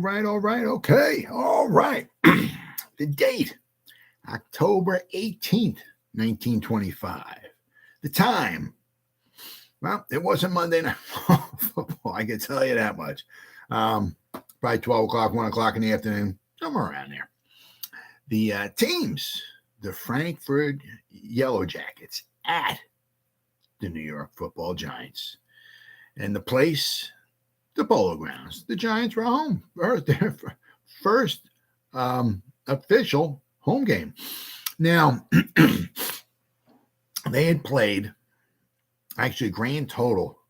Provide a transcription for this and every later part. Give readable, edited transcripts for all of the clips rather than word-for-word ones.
Okay, all right. The date, October 18th, 1925. The time, well, it wasn't Monday Night Football, I can tell you that much. Probably 12 o'clock, 1 o'clock in the afternoon, somewhere around there. The teams, the Frankford Yellow Jackets at the New York Football Giants. And the place, the Polo Grounds. The Giants were home. Their first official home game. Now, they had played, actually, grand total,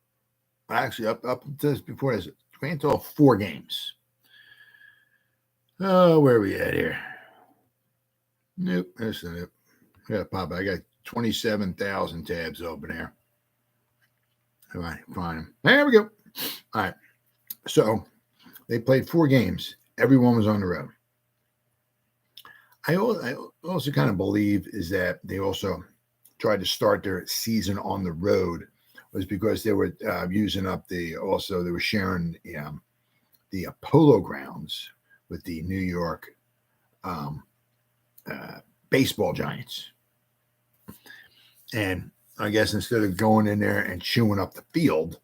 up to this, before this, grand total 4 games. Oh, where are we at here? Nope, that's not it. Yeah, Papa, I got 27,000 tabs open there. All right, fine. There we go. All right. So they played 4 games. Everyone was on the road. I also kind of believe is that they also tried to start their season on the road was because they were using up they were sharing the Polo Grounds with the New York baseball Giants. And I guess instead of going in there and chewing up the field,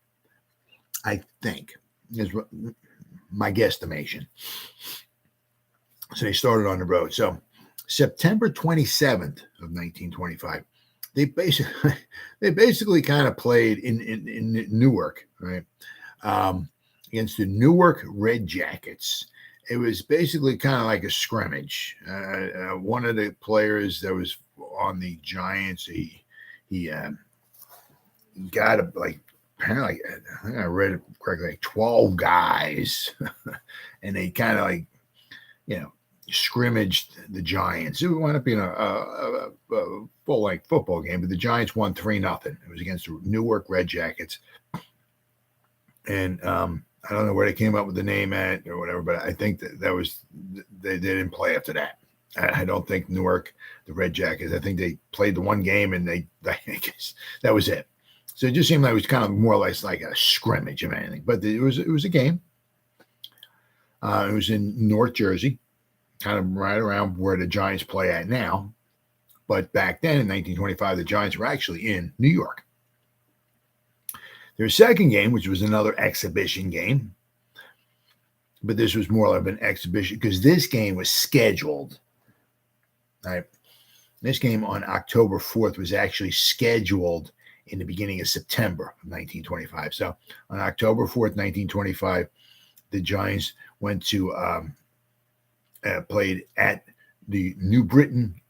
I think is my guesstimation. So they started on the road. So September 27th of 1925, they basically kind of played in Newark, right? Against the Newark Red Jackets. It was basically kind of like a scrimmage. One of the players that was on the Giants, he got apparently, I think I read it correctly, like 12 guys, and they kind of scrimmaged the Giants. It wound up being a full football game, but the Giants won 3-0. It was against the Newark Red Jackets, and I don't know where they came up with the name at or whatever, but I think that was they didn't play after that. I don't think Newark, the Red Jackets, I think they played the one game and I guess that was it. So it just seemed like it was kind of more or less like a scrimmage of anything. But it was a game. It was in North Jersey, kind of right around where the Giants play at now. But back then in 1925, the Giants were actually in New York. Their second game, which was another exhibition game, but this was more of an exhibition because this game was scheduled. Right? This game on October 4th was actually scheduled in the beginning of September of 1925. So on October 4th, 1925, the Giants went to played at the New Britain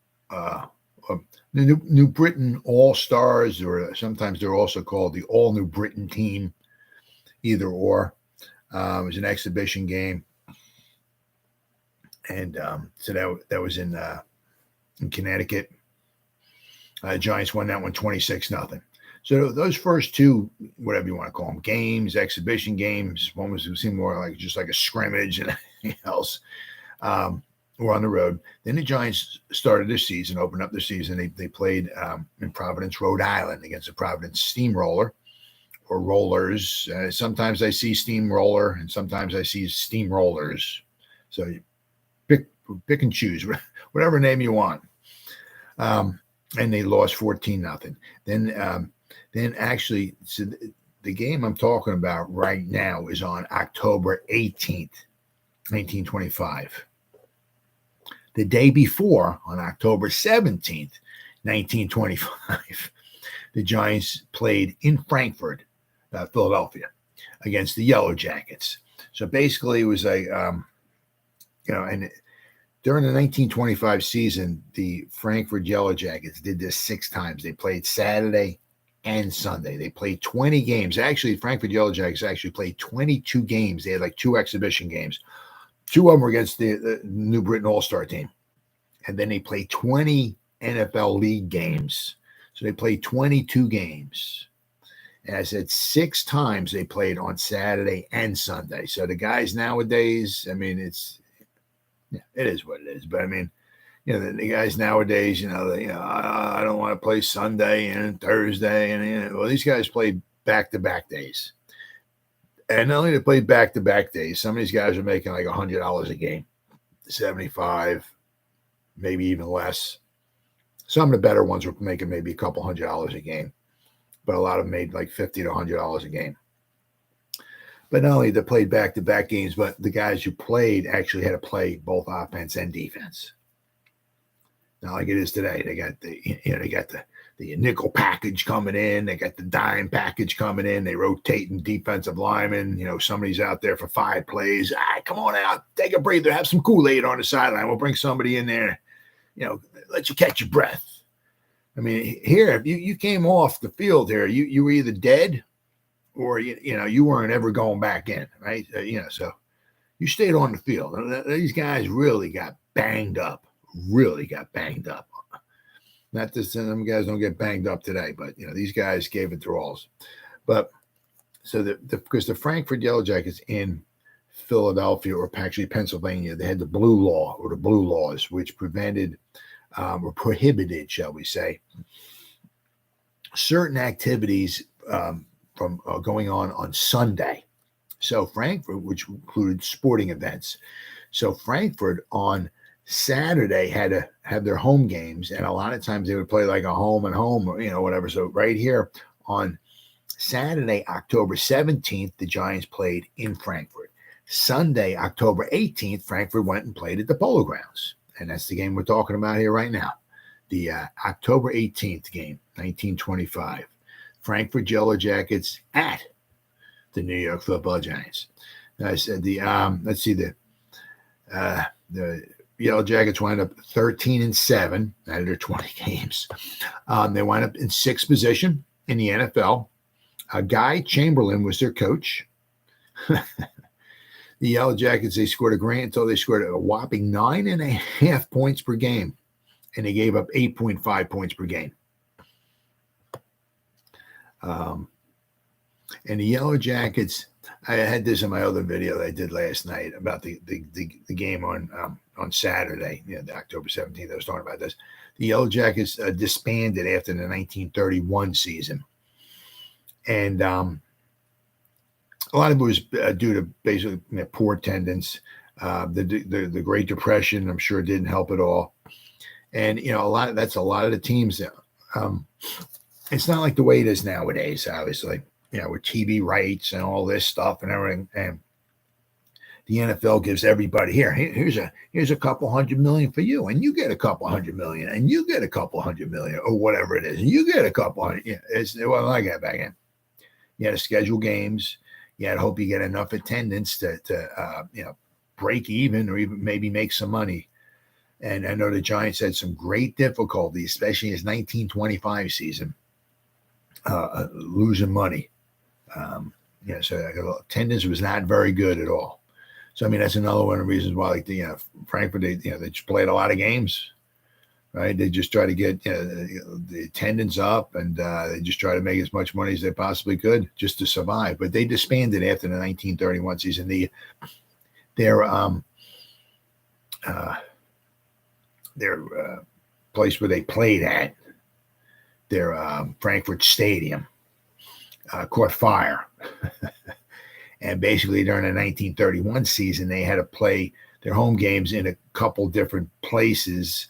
New Britain All-Stars, or sometimes they're also called the All New Britain team, either or. It was an exhibition game. And so that was in Connecticut. Giants won that one 26-0. So those first 2, whatever you want to call them, games, exhibition games, one seemed more like just like a scrimmage and anything else. Were on the road. Then the Giants started their season, opened up their season. They played in Providence, Rhode Island, against the Providence Steamroller or Rollers. Sometimes I see Steamroller, and sometimes I see Steamrollers. So you pick and choose, whatever name you want. And they lost 14-0. Then actually, so the game I'm talking about right now is on October 18th, 1925. The day before, on October 17th, 1925, the Giants played in Frankford, Philadelphia, against the Yellow Jackets. So basically it was and during the 1925 season, the Frankford Yellow Jackets did this 6 times. They played Saturday and Sunday. They played 20 games. Actually, Frankford Yellow Jackets actually played 22 games. They had 2 exhibition games. 2 of them were against the New Britain All-Star team. And then they played 20 NFL League games. So they played 22 games. And I said 6 times they played on Saturday and Sunday. So the guys nowadays, I mean, it is what it is. But I mean, the guys nowadays, I don't want to play Sunday and Thursday. And, well, these guys played back-to-back days. And not only they played back-to-back days, some of these guys are making like $100 a game, 75, maybe even less. Some of the better ones were making maybe a couple $100 a game, but a lot of them made like $50 to $100 a game. But not only they played back-to-back games, but the guys who played actually had to play both offense and defense. Not like it is today. They got the nickel package coming in. They got the dime package coming in. They rotating defensive linemen. Somebody's out there for 5 plays. Come on out, take a breather, have some Kool-Aid on the sideline. We'll bring somebody in there. Let you catch your breath. I mean, here, if you came off the field here, you were either dead or you weren't ever going back in, right? So you stayed on the field. These guys really got banged up. Not that some guys don't get banged up today, but these guys gave it their alls. But so because the Frankford Yellow Jackets in Philadelphia, or actually Pennsylvania, they had the blue law, or the blue laws, which prevented or prohibited, shall we say, certain activities from going on Sunday. So Frankford, which included sporting events. So Frankford on Saturday had to have their home games, and a lot of times they would play like a home and home, or whatever. So right here on Saturday, October 17th, the Giants played in Frankfurt. Sunday, October 18th, Frankfurt went and played at the Polo Grounds, and that's the game we're talking about here right now. The October 18th game, 1925, Frankfurt Yellow Jackets at the New York Football Giants. I said let's see, the Yellow Jackets wind up 13-7 out of their 20 games. They wind up in 6th position in the NFL. Guy Chamberlain was their coach. The Yellow Jackets, they scored they scored a whopping 9.5 points per game, and they gave up 8.5 points per game. And the Yellow Jackets, I had this in my other video that I did last night about the game on Saturday, the October 17th. I was talking about this. The Yellow Jackets disbanded after the 1931 season. And a lot of it was due to basically poor attendance. The Great Depression, I'm sure, didn't help at all. And, a lot of the teams. It's not like the way it is nowadays, obviously, with TV rights and all this stuff and everything. And the NFL gives everybody here's a couple $100 million for you, and you get a couple $100 million, and you get a couple $100 million, or whatever it is, and you get a couple $100. It wasn't like that back then. You had to schedule games. You had to hope you get enough attendance to break even, or even maybe make some money. And I know the Giants had some great difficulty, especially in his 1925 season, losing money. So attendance was not very good at all. So, that's another one of the reasons why, Frankfurt, they just played a lot of games, right? They just try to get the attendance up, and they just try to make as much money as they possibly could just to survive. But they disbanded after the 1931 season. Their place where they played at, their Frankfurt Stadium, caught fire. And basically during the 1931 season, they had to play their home games in a couple different places.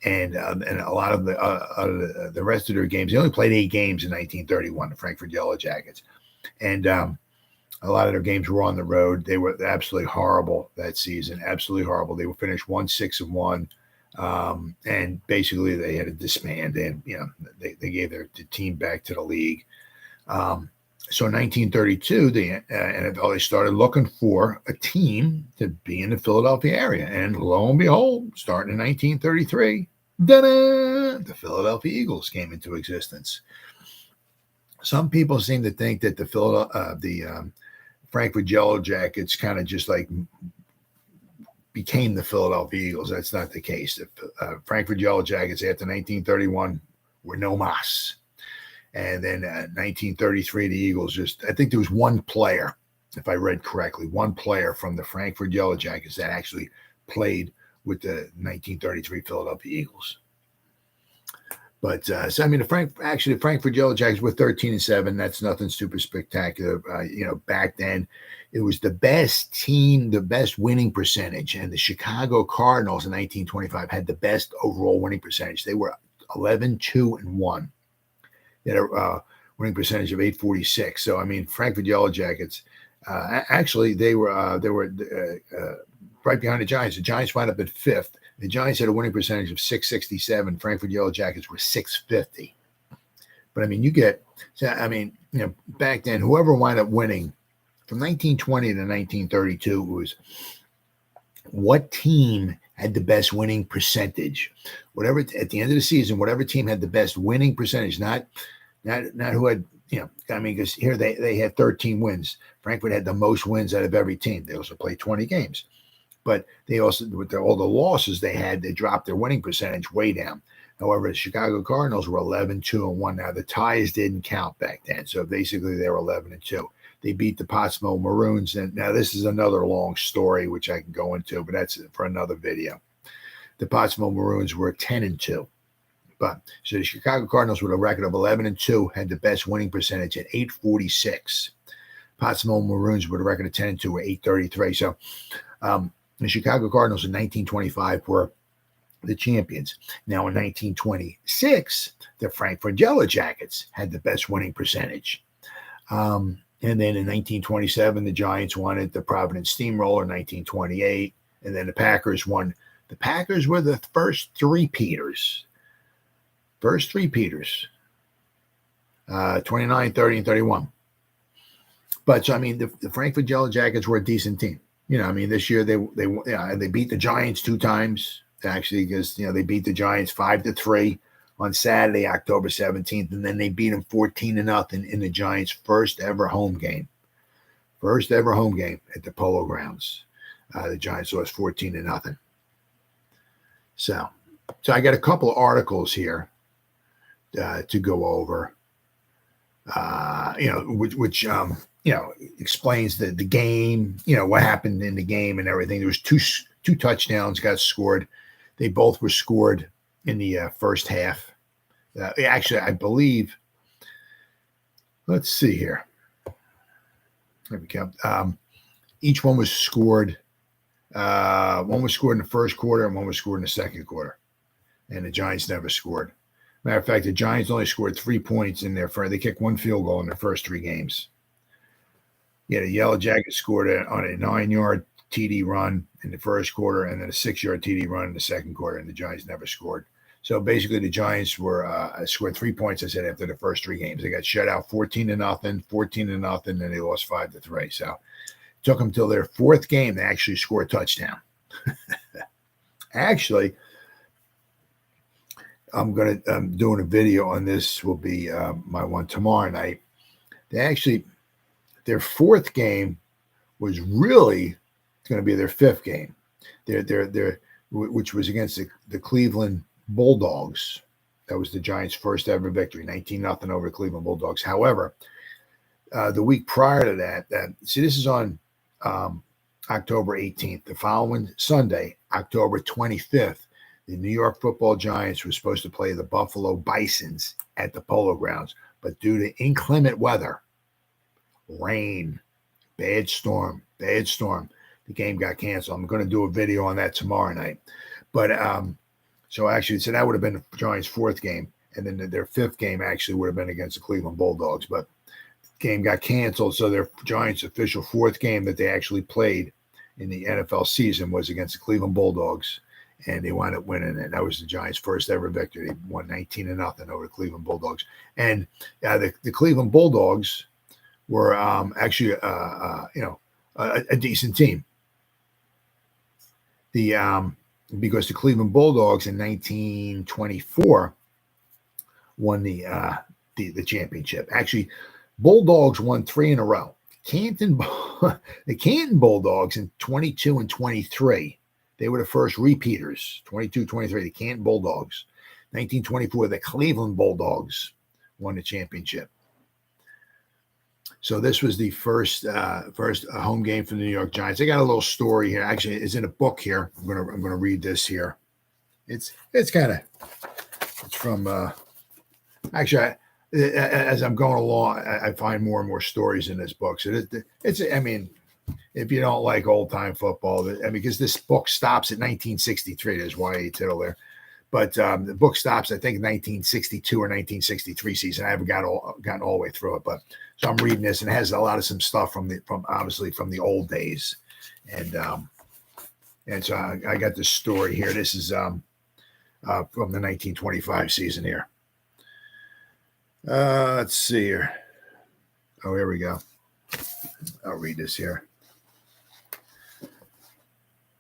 And a lot of the rest of their games, they only played 8 games in 1931, the Frankfurt Yellow Jackets. And a lot of their games were on the road. They were absolutely horrible that season, absolutely horrible. They were finished 1-6-1. And basically they had to disband, and they gave their team back to the league. So in 1932, the NFL, they started looking for a team to be in the Philadelphia area, and lo and behold, starting in 1933, the Philadelphia Eagles came into existence. Some people seem to think that the Frankfurt Yellow Jackets kind of just like became the Philadelphia Eagles. That's not the case. The Frankfurt Yellow Jackets after 1931 were no mas. And then 1933, the Eagles I think there was one player, if I read correctly, one player from the Frankfurt Yellow Jackets that actually played with the 1933 Philadelphia Eagles. But so I mean, the Frankford Yellow Jackets were 13-7. That's nothing super spectacular. Back then, it was the best team, the best winning percentage, and the Chicago Cardinals in 1925 had the best overall winning percentage. They were 11-2-1. They had a winning percentage of 846. So I mean, Frankford Yellow Jackets. Actually, they were right behind the Giants. The Giants wound up at 5th. The Giants had a winning percentage of 667. Frankford Yellow Jackets were 650. But I mean, back then, whoever wound up winning from 1920 to 1932 was what team had the best winning percentage. Whatever at the end of the season, whatever team had the best winning percentage, not who had. Because here they had 13 wins. Frankfurt had the most wins out of every team. They also played 20 games. But they also, with all the losses they had, they dropped their winning percentage way down. However, the Chicago Cardinals were 11-2-1. Now, the ties didn't count back then. So basically, they were 11-2. They beat the Pottsville Maroons. And now this is another long story, which I can go into, but that's for another video. The Pottsville Maroons were 10-2. But so the Chicago Cardinals with a record of 11-2 had the best winning percentage at 846. Pottsville Maroons with a record of 10-2 were 833. So the Chicago Cardinals in 1925 were the champions. Now in 1926, the Frankfurt Yellow Jackets had the best winning percentage. And then in 1927, the Giants won it. The Providence Steamroller in 1928. And then the Packers won. The Packers were the first three-peaters. 29, 30, and 31. But so I mean, the Frankfurt Yellow Jackets were a decent team. This year they beat the Giants 2 times actually, because they beat the Giants 5-3 on Saturday, October 17th, and then they beat them 14-0 in the Giants' first ever home game at the Polo Grounds. The Giants lost 14-0. So I got a couple of articles here to go over, which explains the game, what happened in the game and everything. There was two touchdowns got scored. They both were scored in the first half. Actually, I believe, let's see here. There we go. Each one was scored. One was scored in the first quarter and one was scored in the second quarter. And the Giants never scored. Matter of fact, the Giants only scored 3 points in their first. They kicked 1 field goal in their first 3 games. Yeah, the Yellow Jackets scored on a 9-yard TD run in the first quarter and then a 6-yard TD run in the second quarter, and the Giants never scored. So basically, the Giants were scored 3 points, I said, after the first 3 games. They got shut out 14-0, 14-0, and they lost 5-3. So it took them till their 4th game to actually score a touchdown. Actually, I'm doing a video on this. Will be my one tomorrow night. Their 4th game was really going to be their 5th game. Which was against the Cleveland Bulldogs. That was the Giants' first ever victory, 19-0 over Cleveland Bulldogs. However, the week prior to that, this is on October 18th. The following Sunday, October 25th, the New York Football Giants were supposed to play the Buffalo Bisons at the Polo Grounds, but due to inclement weather, rain, bad storm, the game got canceled. I'm going to do a video on that tomorrow night. But so that would have been the Giants' 4th game, and then their 5th game actually would have been against the Cleveland Bulldogs. But the game got canceled, so their Giants' official 4th game that they actually played in the NFL season was against the Cleveland Bulldogs. And they wound up winning it. That was the Giants' first ever victory. They won 19-0 over the Cleveland Bulldogs. And the Cleveland Bulldogs were actually, a decent team. Because the Cleveland Bulldogs in 1924 won the championship. Actually, Bulldogs won 3 in a row. The Canton Bulldogs in 22 and 23. They were the first repeaters, 22-23, the Canton Bulldogs. 1924, the Cleveland Bulldogs won the championship. So this was the first home game for the New York Giants. I got a little story here. Actually, it's in a book here. I'm gonna read this here. It's from Actually, as I'm going along, I find more and more stories in this book. So it's, I mean, if you don't like old time football, because this book stops at 1963, there's Y.A. Tittle there. But the book stops, I think, 1962 or 1963 season. I haven't gotten all the way through it, but so I'm reading this, and it has a lot of some stuff from obviously from the old days, and so I got this story here. This is from the 1925 season here. Let's see here. Oh, here we go. I'll read this here.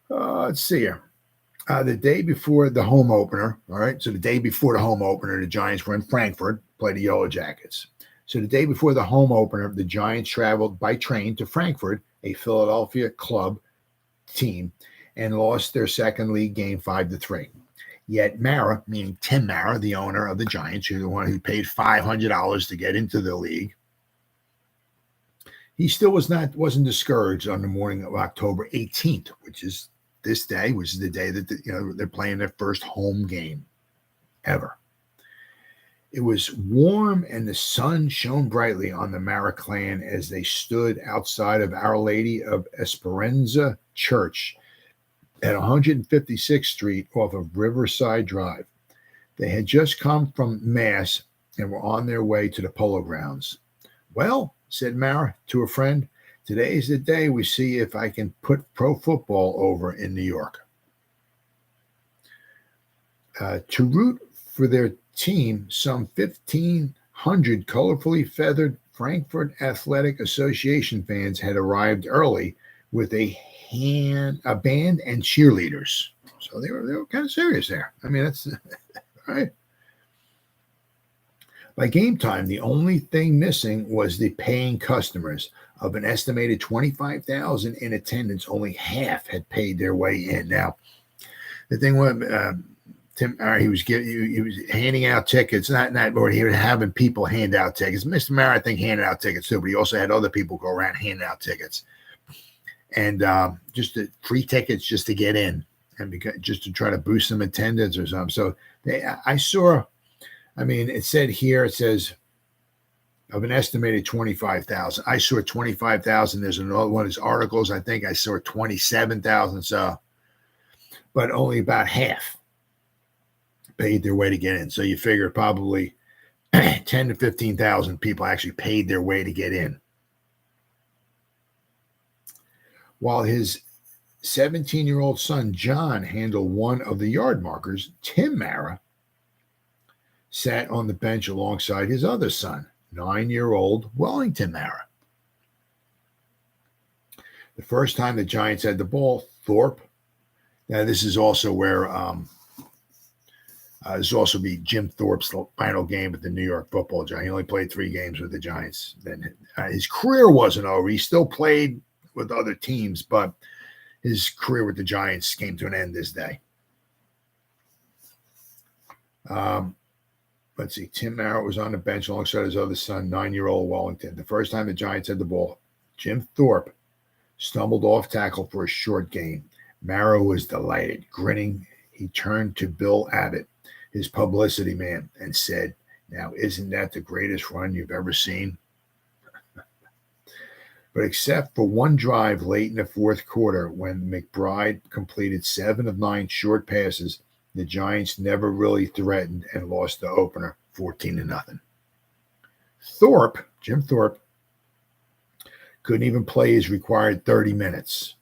Let's see here. The day before the home opener, all right, so the day before the home opener, the Giants were in Frankford, played the Yellow Jackets. So the day before the home opener, the Giants traveled by train to Frankford, a Philadelphia club team, and lost their second league game 5-3. Yet Mara, meaning Tim Mara, the owner of the Giants, who's the one who paid $500 to get into the league, he still wasn't discouraged on the morning of October 18th, which is this day, which is the day that they're playing their first home game ever. It was warm and the sun shone brightly on the Mara clan as they stood outside of Our Lady of Esperanza Church at 156th Street off of Riverside Drive. They had just come from Mass and were on their way to the Polo Grounds. "Well," said Mara to a friend, "today is the day we see if I can put pro football over in New York." To root for their team, some 1,500 colorfully feathered Frankfurt Athletic Association fans had arrived early with a band and cheerleaders. So they were kind of serious there. I mean, that's right. By game time, the only thing missing was the paying customers. Of an estimated 25,000 in attendance, only half had paid their way in. Now, the thing was, Tim, he was handing out tickets, or he was having people hand out tickets. Mr. Mara, I think, handed out tickets too, but he also had other people go around handing out tickets, and just free tickets just to get in, and just to try to boost some attendance or something. So I saw. I mean, it says of an estimated 25,000. I saw 25,000. There's another one of his articles. I think I saw 27,000. So, but only about half paid their way to get in. So you figure probably 10 to 15,000 people actually paid their way to get in. While his 17-year-old son, John, handled one of the yard markers, Tim Mara sat on the bench alongside his other son, 9-year-old Wellington Mara. The first time the Giants had the ball, Thorpe. Now, this is also where this will also be Jim Thorpe's final game with the New York Football Giants. He only played 3 games with the Giants. Then his career wasn't over. He still played with other teams, but his career with the Giants came to an end this day. Let's see. Tim Mara was on the bench alongside his other son, 9-year-old Wellington. The first time the Giants had the ball, Jim Thorpe stumbled off tackle for a short gain. Mara was delighted. Grinning, he turned to Bill Abbott, his publicity man, and said, "Now, isn't that the greatest run you've ever seen?" But except for one drive late in the fourth quarter when McBride completed 7 of 9 short passes, the Giants never really threatened and lost the opener 14-0. Jim Thorpe, couldn't even play his required 30 minutes.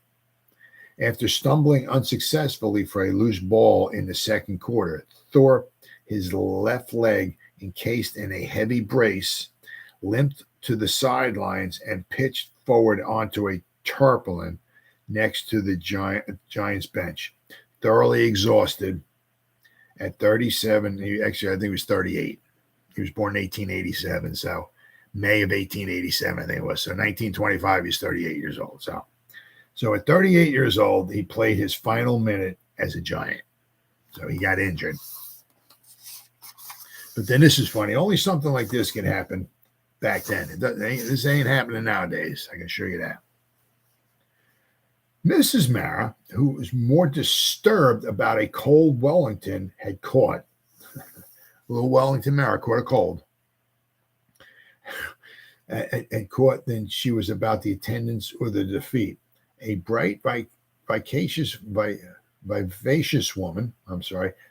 After stumbling unsuccessfully for a loose ball in the second quarter, Thorpe, his left leg encased in a heavy brace, limped to the sidelines and pitched forward onto a tarpaulin next to the Giants bench. Thoroughly exhausted, at 37, I think he was 38. He was born in 1887, so May of 1887, I think it was. So 1925, he's 38 years old. So at 38 years old, he played his final minute as a Giant. So he got injured. But then this is funny. Only something like this can happen back then. This ain't happening nowadays. I can assure you that. Mrs. Mara, who was more disturbed about a cold Wellington had caught. Little Wellington Mara caught a cold. And caught, then she was about the attendance or the defeat. A bright, vivacious woman,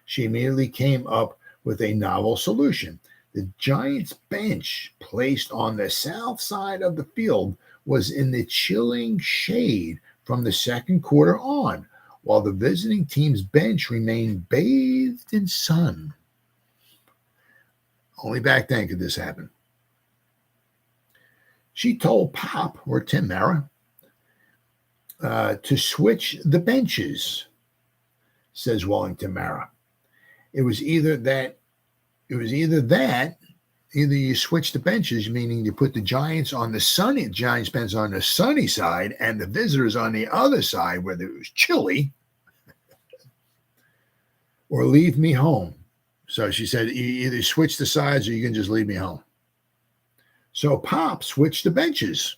she immediately came up with a novel solution. The Giants bench placed on the south side of the field was in the chilling shade from the second quarter on, while the visiting team's bench remained bathed in sun. Only back then could this happen. She told Pop, or Tim Mara, to switch the benches, says Wellington Mara. It was either you switch the benches, meaning you put the Giants on the sunny, Giants bench on the sunny side and the visitors on the other side where it was chilly, or leave me home. So she said, you either switch the sides or you can just leave me home. So Pop switched the benches,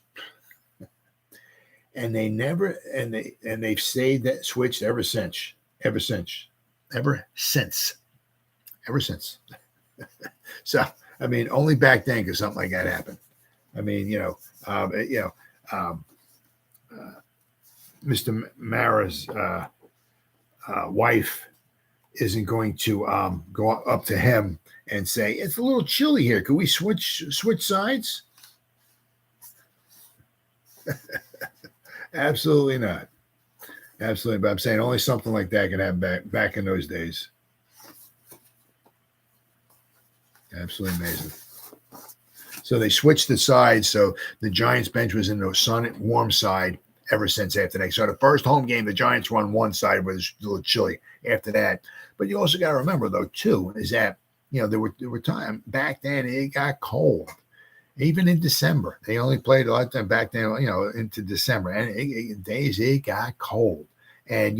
and they've stayed that switched ever since. So, I mean, only back then could something like that happen. I mean, Mr. Mara's wife isn't going to go up to him and say, it's a little chilly here. Could we switch sides? Absolutely not. Absolutely. But I'm saying only something like that could happen back in those days. Absolutely amazing. So they switched the sides. So the Giants bench was in the warm side ever since after that. So the first home game, the Giants were on one side where it was a little chilly after that. But you also got to remember, though, too, is that, there were times back then it got cold. Even in December. They only played a lot of time back then, into December. And days it got cold. And,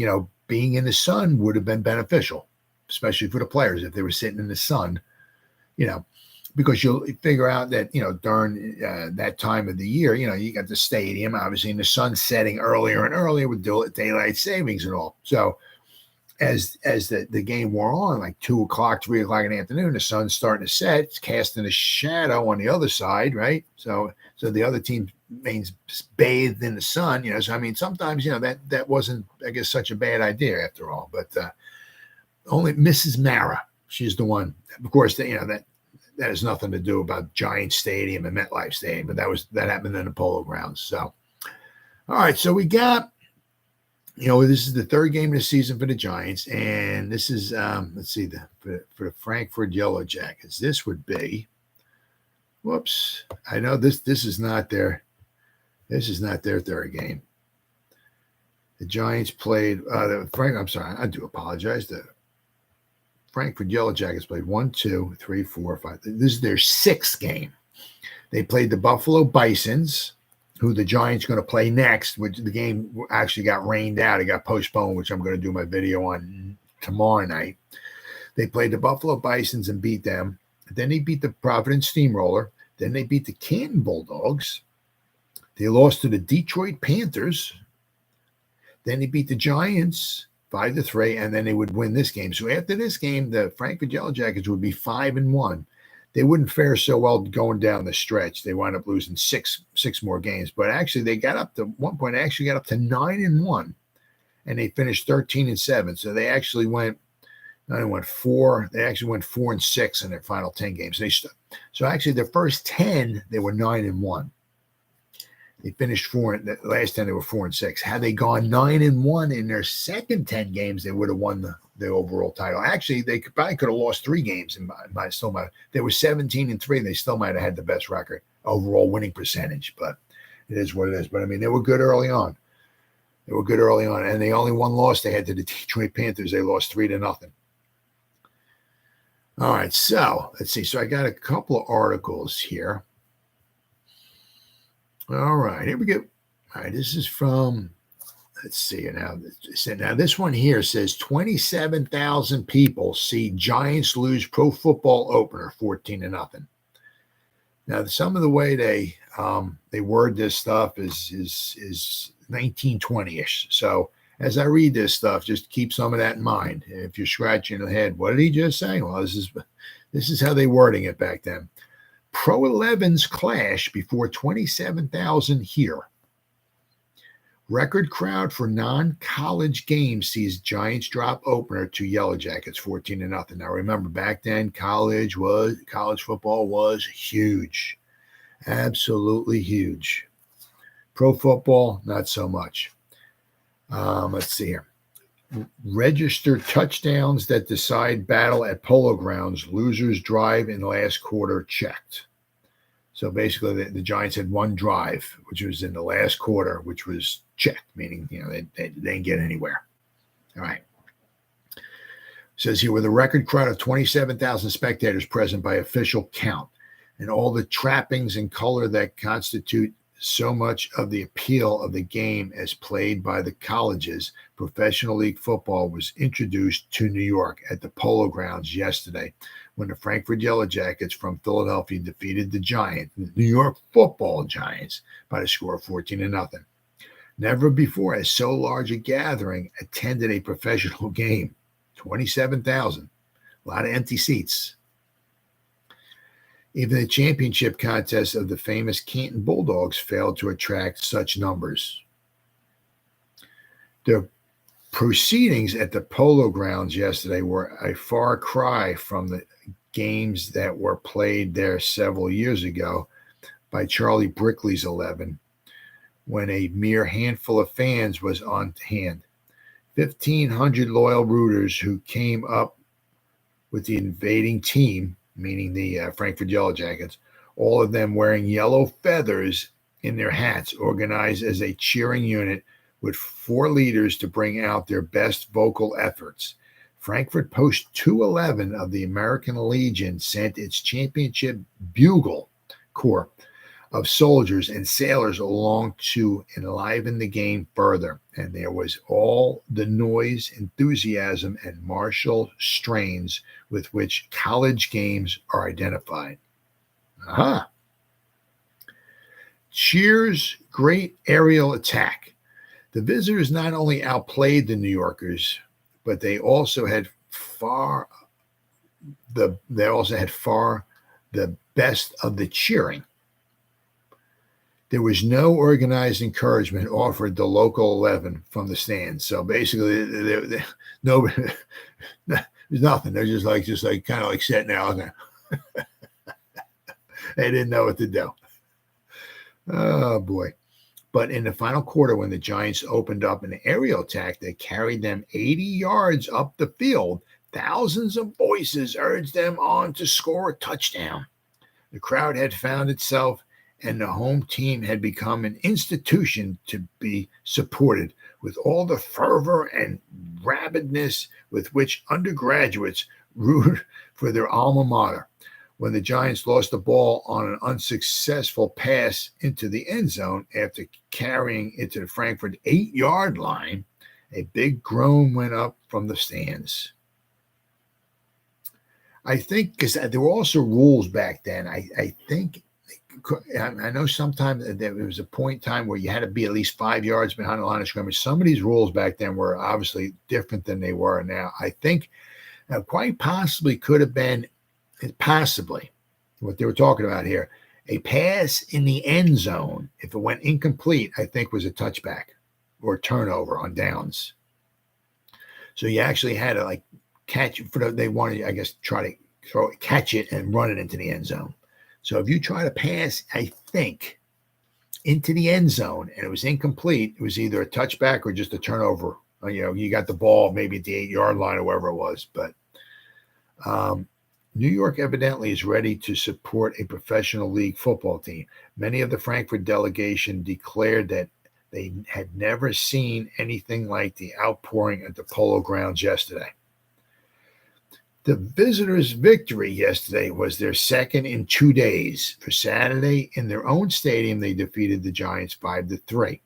being in the sun would have been beneficial, especially for the players if they were sitting in the sun, because you'll figure out that, during that time of the year, you got the stadium, obviously, and the sun setting earlier and earlier with daylight savings and all. So as the game wore on, like 2 o'clock, 3 o'clock in the afternoon, the sun's starting to set, it's casting a shadow on the other side, right? So the other team remains bathed in the sun, So I mean, sometimes, that wasn't, I guess, such a bad idea after all. But only Mrs. Mara, she's the one. Of course, that has nothing to do about Giants Stadium and MetLife Stadium, but that happened in the Polo Grounds. So, all right, so we got. This is the third game of the season for the Giants, and this is, let's see, for the Frankford Yellow Jackets. This would be, whoops, I know this is not their third game. The Giants played, I do apologize. The Frankford Yellow Jackets played 1, 2, 3, 4, 5. This is their 6th game. They played the Buffalo Bisons, who the Giants going to play next, which the game actually got rained out. It got postponed, which I'm going to do my video on tomorrow night. They played the Buffalo Bisons and beat them. Then they beat the Providence Steamroller. Then they beat the Canton Bulldogs. They lost to the Detroit Panthers. Then they beat the Giants 5-3, and then they would win this game. So after this game, the Frankford Yellow Jackets would be 5-1. They wouldn't fare so well going down the stretch. They wound up losing six more games. But actually, they got up to one point. They actually got up to 9-1, and they finished 13-7. So they actually went 4. They actually went 4-6 in their final 10 games. So actually, their first 10 they were 9-1. They finished 4. The last 10 they were 4-6. Had they gone 9-1 in their second 10 games, they would have won the overall title. Actually, they probably could have lost 3 games and they were 17-3. They still might have had the best record overall winning percentage, but it is what it is. But I mean, they were good early on. And the only one loss they had to the Detroit Panthers. They lost 3-0. All right, so let's see. So I got a couple of articles here. All right, here we go. All right, this is from. Let's see now. Now this one here says 27,000 people see Giants lose Pro Football opener 14-0. Now some of the way they word this stuff is 1920ish. So as I read this stuff, just keep some of that in mind. If you're scratching your head, what did he just say? Well, this This is how they wording it back then. Pro 11s clash before 27,000 here. Record crowd for non-college games sees Giants drop opener to Yellow Jackets 14-0. Now remember, back then college football was huge. Absolutely huge. Pro football, not so much. Let's see here. Register touchdowns that decide battle at Polo Grounds. Losers drive in last quarter checked. So basically, the Giants had one drive, which was in the last quarter, which was checked, meaning they didn't get anywhere. All right. It says here, with a record crowd of 27,000 spectators present by official count, and all the trappings and color that constitute so much of the appeal of the game as played by the colleges, Professional League football was introduced to New York at the Polo Grounds yesterday when the Frankford Yellow Jackets from Philadelphia defeated the New York Football Giants, by the score of 14-0. Never before has so large a gathering attended a professional game. 27,000. A lot of empty seats. Even the championship contest of the famous Canton Bulldogs failed to attract such numbers. The proceedings at the Polo Grounds yesterday were a far cry from the games that were played there several years ago by Charlie Brickley's 11, when a mere handful of fans was on hand. 1,500 loyal rooters who came up with the invading team, meaning the Frankford Yellow Jackets, all of them wearing yellow feathers in their hats, organized as a cheering unit with 4 leaders to bring out their best vocal efforts. Frankfurt Post 211 of the American Legion sent its championship bugle corps of soldiers and sailors along to enliven the game further, and there was all the noise, enthusiasm, and martial strains with which college games are identified. Aha! Cheers' great aerial attack. The visitors not only outplayed the New Yorkers, but they also had far the best of the cheering. There was no organized encouragement offered the local 11 from the stands. So basically, there's nothing. They're just like kind of like sitting there. They didn't know what to do. Oh boy! But in the final quarter, when the Giants opened up an aerial attack that carried them 80 yards up the field, thousands of voices urged them on to score a touchdown. The crowd had found itself, and the home team had become an institution to be supported with all the fervor and rabidness with which undergraduates root for their alma mater. When the Giants lost the ball on an unsuccessful pass into the end zone after carrying it to the Frankfurt 8-yard line, a big groan went up from the stands. I think because there were also rules back then. I think I know sometimes there was a point in time where you had to be at least 5 yards behind the line of scrimmage. Some of these rules back then were obviously different than they were now. I think quite possibly could have been possibly what they were talking about here. A pass in the end zone, if it went incomplete, I think was a touchback or turnover on downs. So you actually had to catch it. They wanted, I guess, try to catch it and run it into the end zone. So if you try to pass, I think, into the end zone and it was incomplete, it was either a touchback or just a turnover. You got the ball maybe at the 8-yard line or wherever it was. But New York evidently is ready to support a professional league football team. Many of the Frankfurt delegation declared that they had never seen anything like the outpouring at the Polo Grounds yesterday. The visitors' victory yesterday was their second in 2 days. For Saturday, in their own stadium, they defeated the Giants 5-3.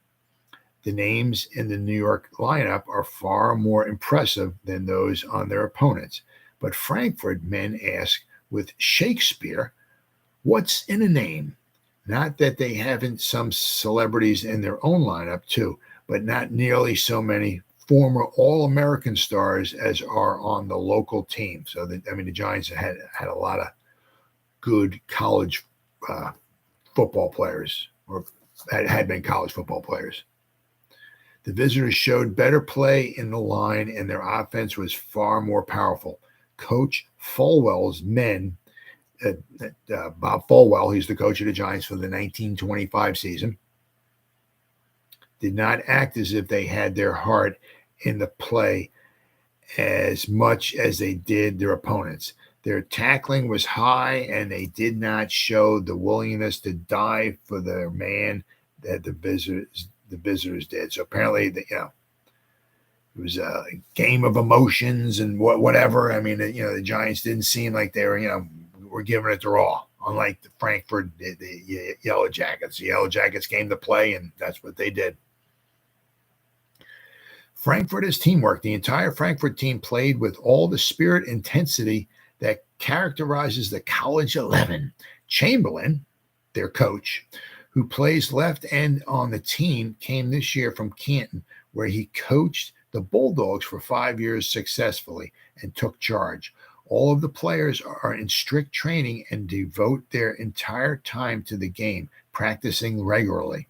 The names in the New York lineup are far more impressive than those on their opponents. But Frankfurt men ask with Shakespeare, what's in a name? Not that they haven't some celebrities in their own lineup too, but not nearly so many former All-American stars as are on the local team. So, the Giants had a lot of good college football players, or had been college football players. The visitors showed better play in the line, and their offense was far more powerful. Coach Folwell's men, Bob Folwell, he's the coach of the Giants for the 1925 season, did not act as if they had their heart in the play as much as they did their opponents. Their tackling was high, and they did not show the willingness to die for their man that the visitors did. So apparently, it was a game of emotions and whatever. The Giants didn't seem like they were giving it their all. Unlike the Frankford, the Yellow Jackets. The Yellow Jackets came to play, and that's what they did. Frankfurt is teamwork. The entire Frankfurt team played with all the spirit and intensity that characterizes the College 11. Chamberlain, their coach, who plays left end on the team, came this year from Canton, where he coached the Bulldogs for 5 years successfully and took charge. All of the players are in strict training and devote their entire time to the game, practicing regularly.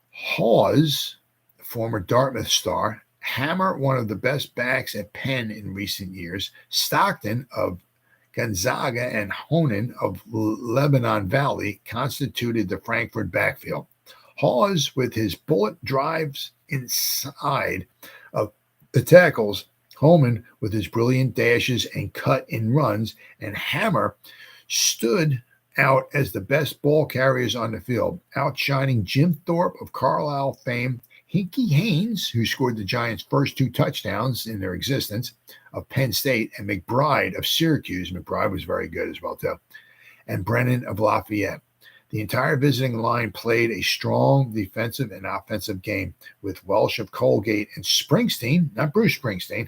Hawes, former Dartmouth star, Hammer, one of the best backs at Penn in recent years, Stockton of Gonzaga, and Honan of Lebanon Valley constituted the Frankfurt backfield. Hawes, with his bullet drives inside of the tackles, Holman with his brilliant dashes and cut-in runs, and Hammer stood out as the best ball carriers on the field, outshining Jim Thorpe of Carlisle fame, Hinkie Haynes, who scored the Giants' first 2 touchdowns in their existence, of Penn State, and McBride of Syracuse. McBride was very good as well, too. And Brennan of Lafayette. The entire visiting line played a strong defensive and offensive game, with Welsh of Colgate and Springsteen, not Bruce Springsteen,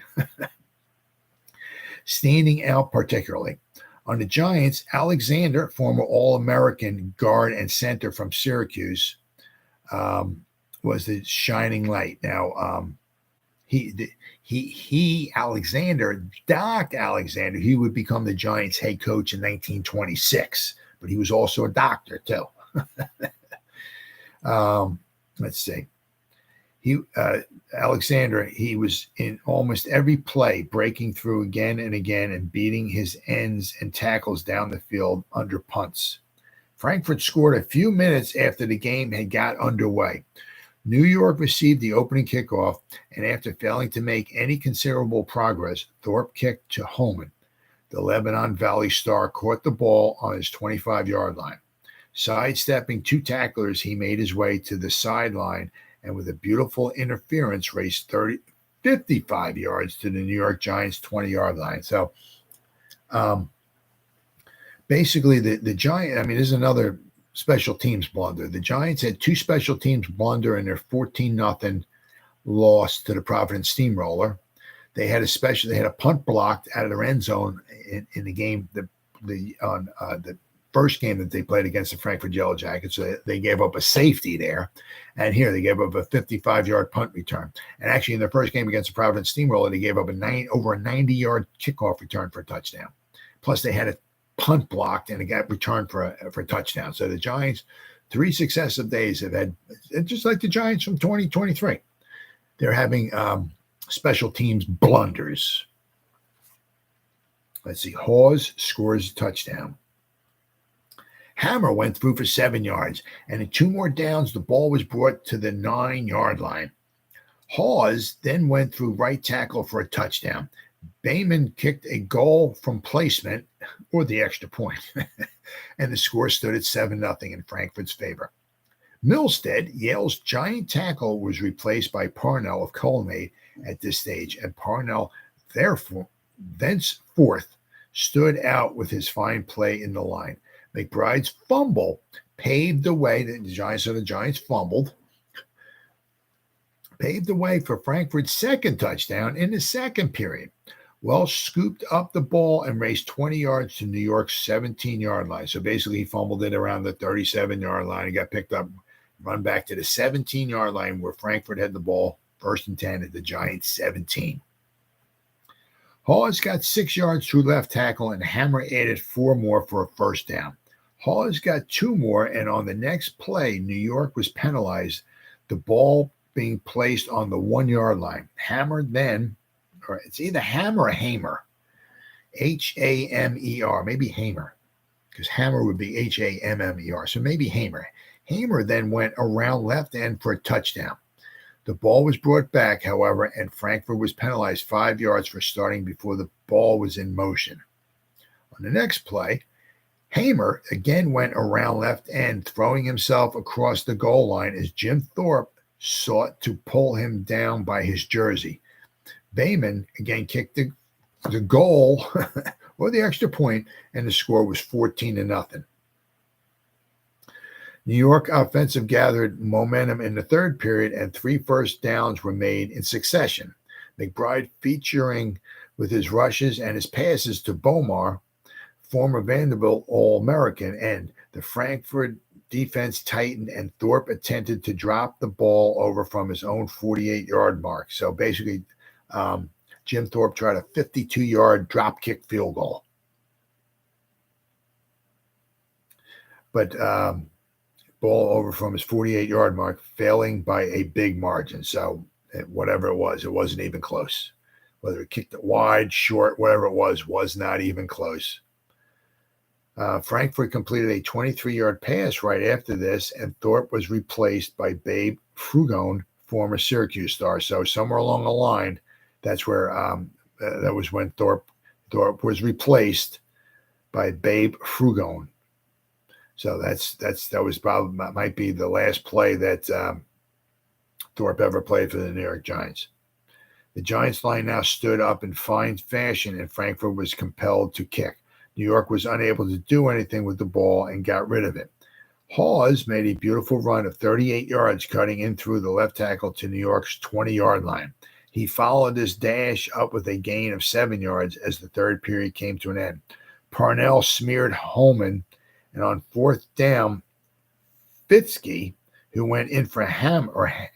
standing out particularly. On the Giants, Alexander, former All-American guard and center from Syracuse, was the shining light. Now, Doc Alexander, he would become the Giants head coach in 1926, but he was also a doctor too. Let's see. Alexander, he was in almost every play, breaking through again and again and beating his ends and tackles down the field under punts. Frankfurt scored a few minutes after the game had got underway. New York received the opening kickoff, and after failing to make any considerable progress, Thorpe kicked to Holman. The Lebanon Valley star caught the ball on his 25-yard line. Sidestepping 2 tacklers, he made his way to the sideline and with a beautiful interference raced 55 yards to the New York Giants' 20-yard line. So basically the Giants, this is another special teams blunder. The Giants had 2 special teams blunder in their 14-0 loss to the Providence Steamroller. They had a punt blocked out of their end zone in the game, the first game that they played against the Frankfurt Yellow Jackets. So they gave up a safety there. And here they gave up a 55-yard punt return. And actually in their first game against the Providence Steamroller, they gave up over a 90-yard kickoff return for a touchdown. Plus they had a punt blocked and it got returned for a touchdown. So the Giants, 3 successive days have had, just like the Giants from 2023, they're having special teams blunders. Let's see. Hawes scores a touchdown. Hammer went through for 7 yards, and in 2 more downs, the ball was brought to the 9-yard line. Hawes then went through right tackle for a touchdown. Bayman kicked a goal from placement, or the extra point, and the score stood at 7-0 in Frankfurt's favor. Milstead, Yale's giant tackle, was replaced by Parnell of Colonnade at this stage, and Parnell thenceforth stood out with his fine play in the line. McBride's fumble paved the way. The Giants fumbled. Paved the way for Frankfurt's second touchdown in the second period. Welsh scooped up the ball and raced 20 yards to New York's 17-yard line. So basically he fumbled it around the 37-yard line. He got picked up, run back to the 17-yard line where Frankfurt had the ball First and 10 at the Giants 17. Hawes got 6 yards through left tackle, and Hammer added 4 more for a first down. Hawes got 2 more, and on the next play, New York was penalized, the ball being placed on the 1-yard line. Hammer then, or it's either Hammer or Hamer, Hamer, maybe Hamer, because Hammer would be Hammer, so maybe Hamer. Hamer then went around left end for a touchdown. The ball was brought back, however, and Frankford was penalized 5 yards for starting before the ball was in motion. On the next play, Hamer again went around left end, throwing himself across the goal line as Jim Thorpe sought to pull him down by his jersey. Bayman again kicked the goal or the extra point, and the score was 14-0. New York offensive gathered momentum in the third period, and 3 first downs were made in succession. McBride, featuring with his rushes and his passes to Bomar, former Vanderbilt All-American, and the Frankfurt defense tightened, and Thorpe attempted to drop the ball over from his own 48-yard mark. So basically, Jim Thorpe tried a 52-yard drop kick field goal. But ball over from his 48-yard mark, failing by a big margin. So whatever it wasn't even close. Whether it kicked it wide, short, whatever it was not even close. Frankfurt completed a 23-yard pass right after this, and Thorpe was replaced by Babe Frugone, former Syracuse star. So somewhere along the line, that's where that was when Thorpe was replaced by Babe Frugone. So that was probably might be the last play that Thorpe ever played for the New York Giants. The Giants line now stood up in fine fashion, and Frankfurt was compelled to kick. New York was unable to do anything with the ball and got rid of it. Hawes made a beautiful run of 38 yards, cutting in through the left tackle to New York's 20-yard line. He followed this dash up with a gain of 7 yards as the third period came to an end. Parnell smeared Holman, and on fourth down, Fitzke, who went in for Hamer,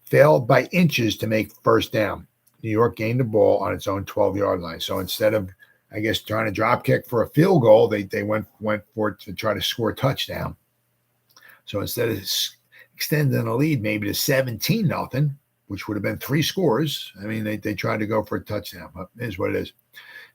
failed by inches to make first down. New York gained the ball on its own 12-yard line. So instead of, I guess, trying to drop kick for a field goal, they went for it to try to score a touchdown. So instead of extending the lead maybe to 17-0, which would have been 3 scores, I mean, they tried to go for a touchdown. But it is what it is.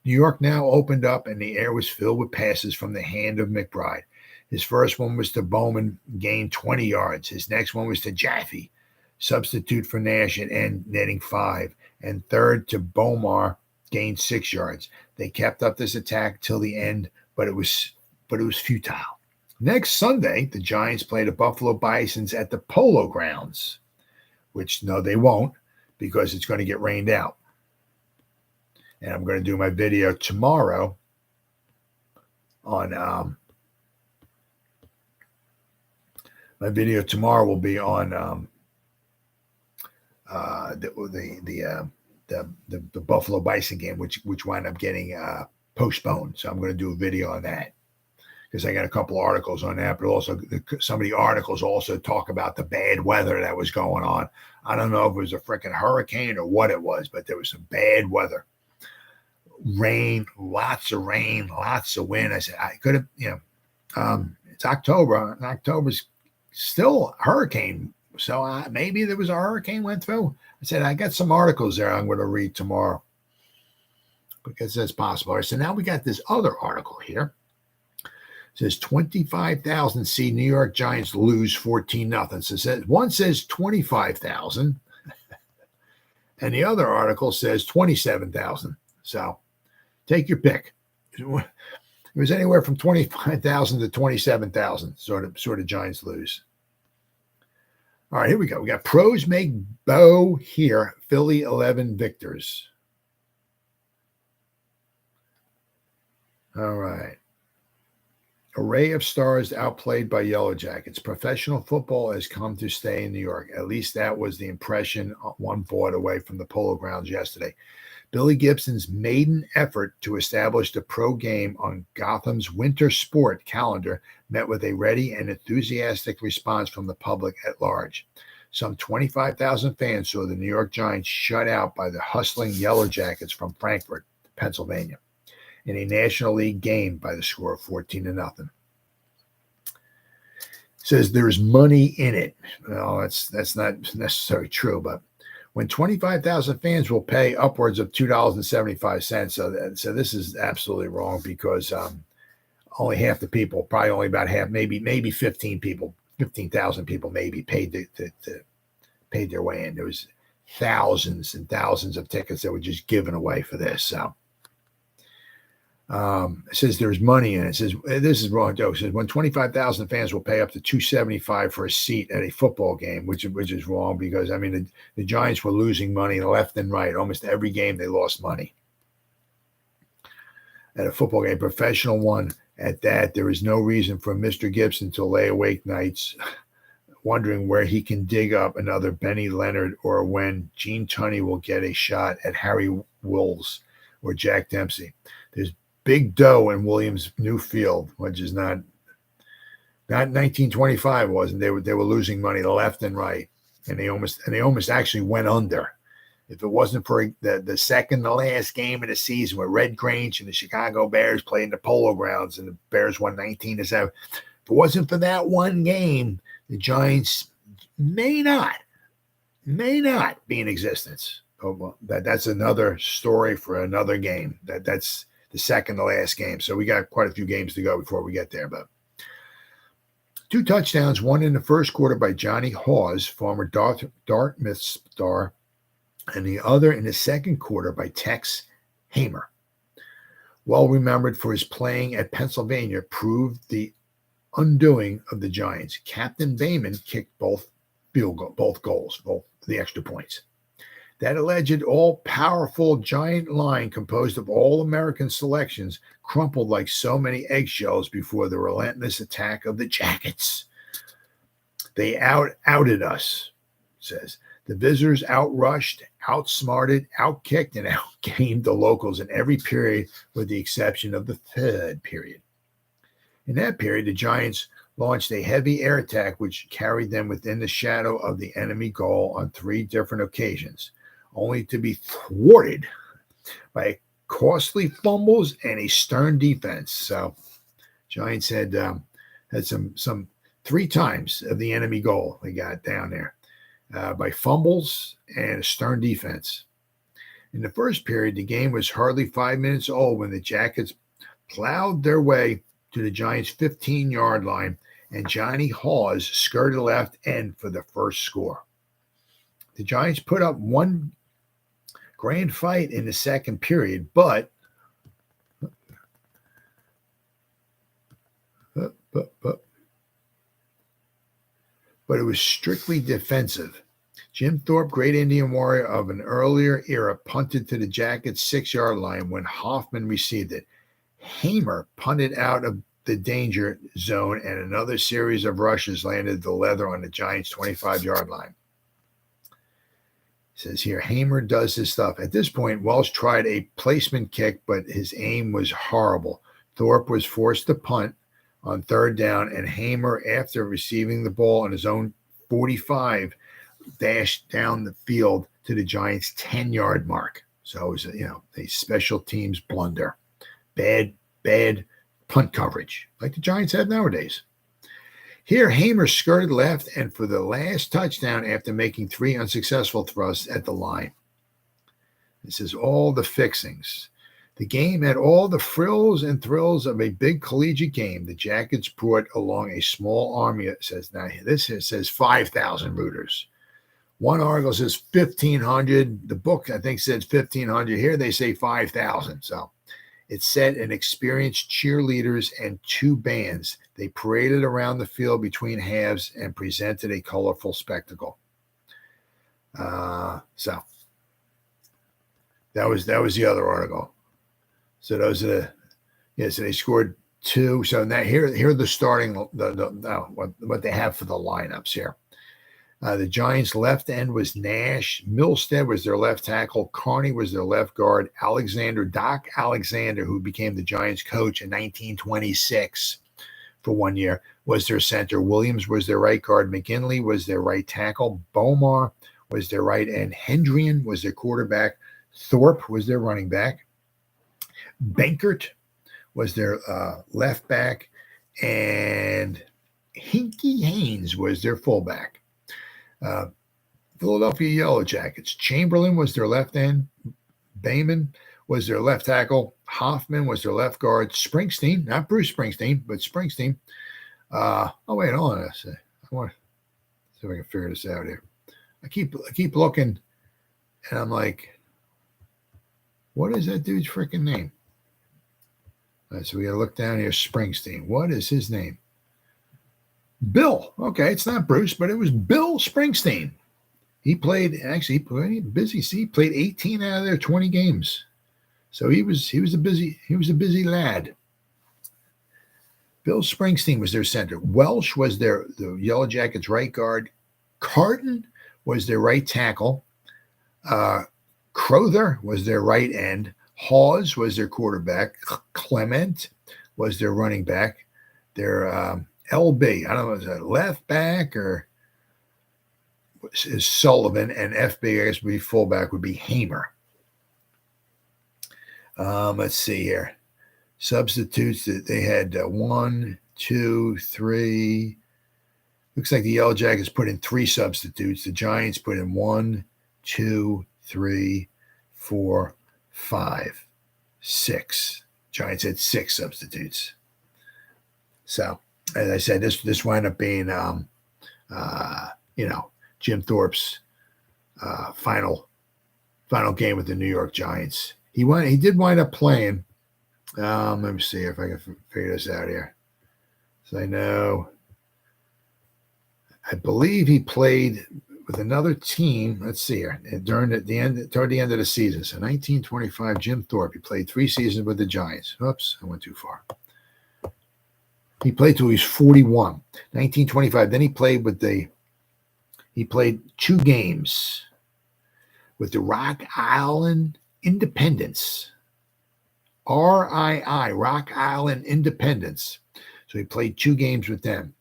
New York now opened up, and the air was filled with passes from the hand of McBride. His first one was to Bowman, gained 20 yards. His next one was to Jaffe, substitute for Nash at end, netting 5. And third to Bomar, gained 6 yards. They kept up this attack till the end, but it was futile. Next Sunday, the Giants played the Buffalo Bisons at the Polo Grounds, which no, they won't, because it's going to get rained out. And I'm going to do my video tomorrow on my video tomorrow will be on the Buffalo Bison game, which wound up getting postponed. So I'm going to do a video on that because I got a couple articles on that, but also some of the articles also talk about the bad weather that was going on. I don't know if it was a freaking hurricane or what it was, but there was some bad weather. Rain, lots of wind. I said, I could have, it's October. And October's still a hurricane. So maybe there was a hurricane went through. I said, I got some articles there I'm going to read tomorrow because that's possible. All right, so now we got this other article here. It says 25,000 see New York Giants lose 14-0. So one says 25,000 and the other article says 27,000. So take your pick. It was anywhere from 25,000 to 27,000 sort of Giants lose. All right, here we go. We got pros make bow here. Philly 11 victors. All right. array of stars outplayed by Yellow Jackets. Professional football has come to stay in New York. At least that was the impression one bought away from the Polo Grounds yesterday. Billy Gibson's maiden effort to establish the pro game on Gotham's winter sport calendar met with a ready and enthusiastic response from the public at large. Some 25,000 fans saw the New York Giants shut out by the hustling Yellow Jackets from Frankford, Pennsylvania, in a National League game by the score of 14-0. Says there's money in it. Well, that's not necessarily true, but when 25,000 fans will pay upwards of $2.75, so this is absolutely wrong because only half the people, probably only about half, maybe 15,000 people maybe paid their way in. There was thousands and thousands of tickets that were just given away for this. So it says there's money in it. It says this is wrong, Joe. It says when 25,000 fans will pay up to $2.75 for a seat at a football game, which is wrong because I mean the Giants were losing money left and right. Almost every game they lost money at a football game, professional one at that. There is no reason for Mr. Gibson to lay awake nights wondering where he can dig up another Benny Leonard or when Gene Tunney will get a shot at Harry Wills or Jack Dempsey. There's big dough in Williams' new field, which is not 1925 wasn't. They were losing money left and right, and they almost actually went under. If it wasn't for the second to last game of the season where Red Grange and the Chicago Bears played in the Polo Grounds and the Bears won 19-7, if it wasn't for that one game, the Giants may not be in existence. Oh, that's another story for another game. That's the second to last game. So we got quite a few games to go before we get there. But 2 touchdowns, one in the first quarter by Johnny Hawes, former Dartmouth star, and the other in the second quarter by Tex Hamer. Well remembered for his playing at Pennsylvania, proved the undoing of the Giants. Captain Bayman kicked both goals, both the extra points. That alleged all-powerful Giant line composed of all-American selections crumpled like so many eggshells before the relentless attack of the Jackets. They outed us, says. The visitors outrushed, outsmarted, outkicked, and outgamed the locals in every period with the exception of the third period. In that period, the Giants launched a heavy air attack which carried them within the shadow of the enemy goal on 3 different occasions, only to be thwarted by costly fumbles and a stern defense. So Giants had some 3 times of the enemy goal they got down there by fumbles and a stern defense. In the first period, the game was hardly 5 minutes old when the Jackets plowed their way to the Giants' 15-yard line, and Johnny Hawes skirted left end for the first score. The Giants put up one grand fight in the second period, but it was strictly defensive. Jim Thorpe, great Indian warrior of an earlier era, punted to the Jackets' 6-yard line when Hoffman received it. Hamer punted out of the danger zone, and another series of rushes landed the leather on the Giants' 25-yard line. It says here, Hamer does his stuff. At this point, Welsh tried a placement kick, but his aim was horrible. Thorpe was forced to punt on 3rd down, and Hamer, after receiving the ball on his own 45, dashed down the field to the Giants' 10-yard mark. So it was a special teams blunder. Bad punt coverage, like the Giants have nowadays. Here, Hamer skirted left and for the last touchdown after making 3 unsuccessful thrusts at the line. This is all the fixings. The game had all the frills and thrills of a big collegiate game. The Jackets brought along a small army. It says, now this here says 5,000 rooters. One article says 1,500. The book, I think, says 1,500. Here they say 5,000. So it set an experienced cheerleaders and 2 bands. They paraded around the field between halves and presented a colorful spectacle. So that was the other article. So those are so they scored 2. So now here are the starting what they have for the lineups here. The Giants' left end was Nash. Milstead was their left tackle. Carney was their left guard. Doc Alexander, who became the Giants' coach in 1926 for 1 year, was their center. Williams was their right guard. McGinley was their right tackle. Bomar was their right end. Hendrian was their quarterback. Thorpe was their running back. Benkert was their left back. And Hinkie Haynes was their fullback. Philadelphia Yellow Jackets. Chamberlain was their left end. Bayman was their left tackle. Hoffman was their left guard. Springsteen, not Bruce Springsteen, but Springsteen. Wait, hold on a second. I want to see if I can figure this out here. I keep looking, and I'm like, what is that dude's freaking name? All right, so we got to look down here. Springsteen. What is his name? Bill. Okay, it's not Bruce, but it was Bill Springsteen. He played busy. See, he played 18 out of their 20 games. So he was a busy lad. Bill Springsteen was their center. Welsh was the Yellow Jackets' right guard. Carton was their right tackle. Crowther was their right end. Hawes was their quarterback. Clement was their running back. Their LB, I don't know, is that left back or is Sullivan, and FB, I guess would be fullback, would be Hamer. Let's see here. Substitutes that they had 1, 2, 3. Looks like the Yellow Jackets put in 3 substitutes. The Giants put in 1, 2, 3, 4, 5, 6. Giants had 6 substitutes. So, as I said, this wound up being, Jim Thorpe's final game with the New York Giants. He did wind up playing. Let me see if I can figure this out here. So I believe he played with another team. Let's see here. Toward the end of the season. So 1925, Jim Thorpe. He played 3 seasons with the Giants. Oops, I went too far. He played till he was 41. 1925. Then he played 2 games with the Rock Island Independence. RII, Rock Island Independence. So he played 2 games with them.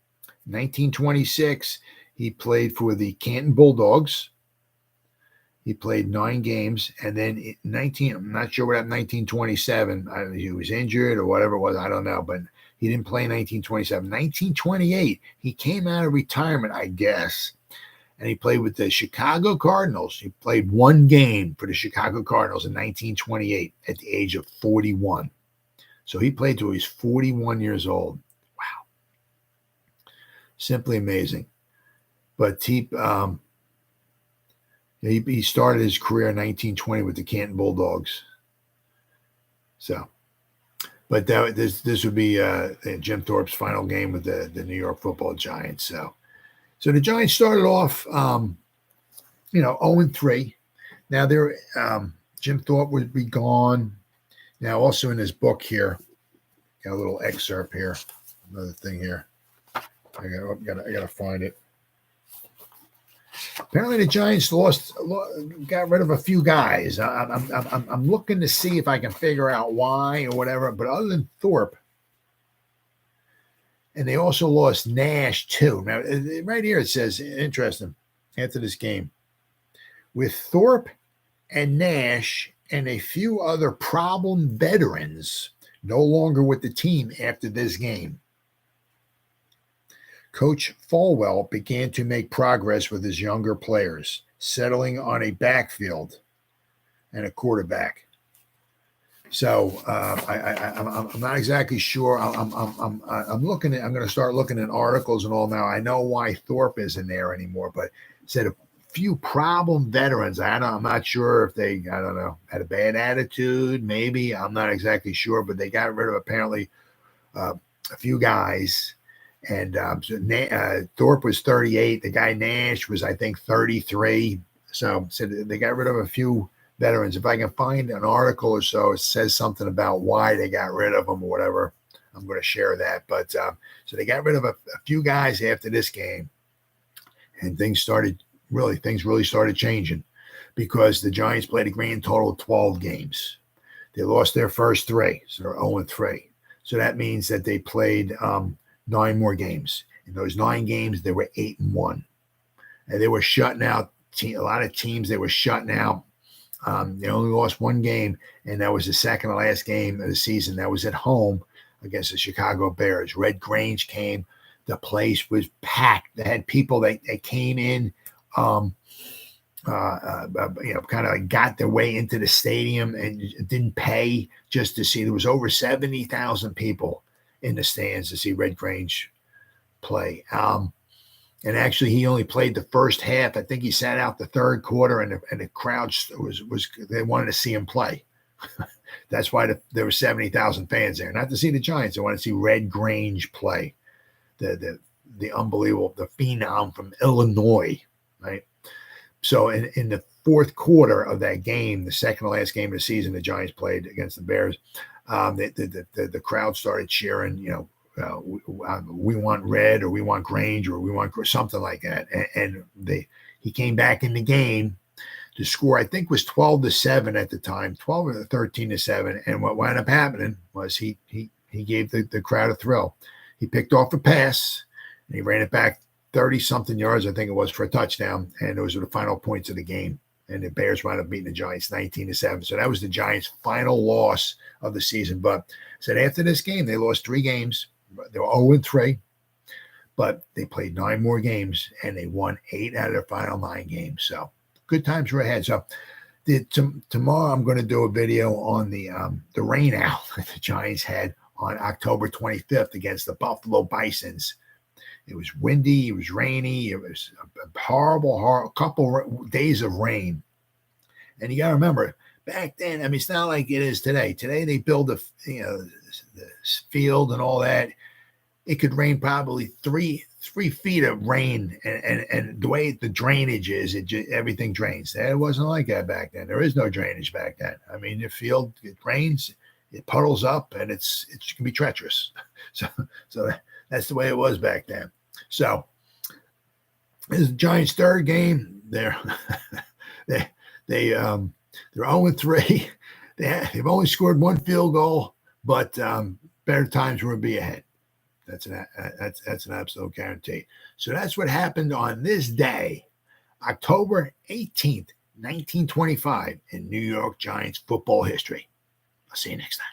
1926, he played for the Canton Bulldogs. He played 9 games. And then I'm not sure what happened in 1927. He was injured or whatever it was. I don't know. But he didn't play in 1927. 1928, he came out of retirement, I guess. And he played with the Chicago Cardinals. He played 1 game for the Chicago Cardinals in 1928 at the age of 41. So he played till he was 41 years old. Wow. Simply amazing. But he started his career in 1920 with the Canton Bulldogs. So, but this would be Jim Thorpe's final game with the New York Football Giants. So the Giants started off, 0-3. Now Jim Thorpe would be gone. Now, also in his book here, got a little excerpt here. Another thing here. I gotta find it. Apparently, the Giants got rid of a few guys. I'm looking to see if I can figure out why or whatever. But other than Thorpe. And they also lost Nash, too. Now, right here it says, interesting, after this game, with Thorpe and Nash and a few other problem veterans no longer with the team after this game, Coach Falwell began to make progress with his younger players, settling on a backfield and a quarterback. So I'm not exactly sure. I'm looking at. I'm going to start looking at articles and all now. I know why Thorpe isn't there anymore, but said a few problem veterans. I'm not sure if they had a bad attitude. Maybe I'm not exactly sure, but they got rid of apparently a few guys. And Thorpe was 38. The guy Nash was, I think, 33. So they got rid of a few veterans. If I can find an article or so, it says something about why they got rid of them or whatever, I'm going to share that. But so they got rid of a few guys after this game, and things really started changing because the Giants played a grand total of 12 games. They lost their first 3, so they're 0-3. So that means that they played 9 more games. In those 9 games, they were 8-1, and they were shutting out a lot of teams. They were shutting out. They only lost 1 game, and that was the second to last game of the season. That was at home against the Chicago Bears. Red Grange came. The place was packed. They had people that came in, kind of like got their way into the stadium and didn't pay just to see. There was over 70,000 people in the stands to see Red Grange play. And actually, he only played the first half. I think he sat out the third quarter, and the crowd was they wanted to see him play. That's why there were 70,000 fans there, not to see the Giants. They wanted to see Red Grange play, the unbelievable, the phenom from Illinois, right? So in the fourth quarter of that game, the second to last game of the season, the Giants played against the Bears. The crowd started cheering, we want Red, or we want Grange, or we want something like that. And he came back in the game. The score, I think, was 12-7 at the time, 12 or 13-7. And what wound up happening was he gave the crowd a thrill. He picked off a pass, and he ran it back 30-something yards, I think it was, for a touchdown. And those were the final points of the game. And the Bears wound up beating the Giants 19-7. So that was the Giants' final loss of the season. But I said after this game, they lost 3 games. They were 0-3, but they played 9 more games, and they won 8 out of their final 9 games. So good times were ahead. So tomorrow I'm going to do a video on the rain out that the Giants had on October 25th against the Buffalo Bisons. It was windy. It was rainy. It was a horrible couple days of rain. And you got to remember, back then, I mean, it's not like it is today. Today they build the field and all that. It could rain probably 3 feet of rain, and the way the drainage is, everything drains. It wasn't like that back then. There is no drainage back then. I mean, the field, it rains, it puddles up, and it can be treacherous. So that's the way it was back then. So this is the Giants' third game. They're 0-3. They've only scored 1 field goal, but better times will be ahead. That's an absolute guarantee. So that's what happened on this day, October 18th, 1925, in New York Giants football history. I'll see you next time.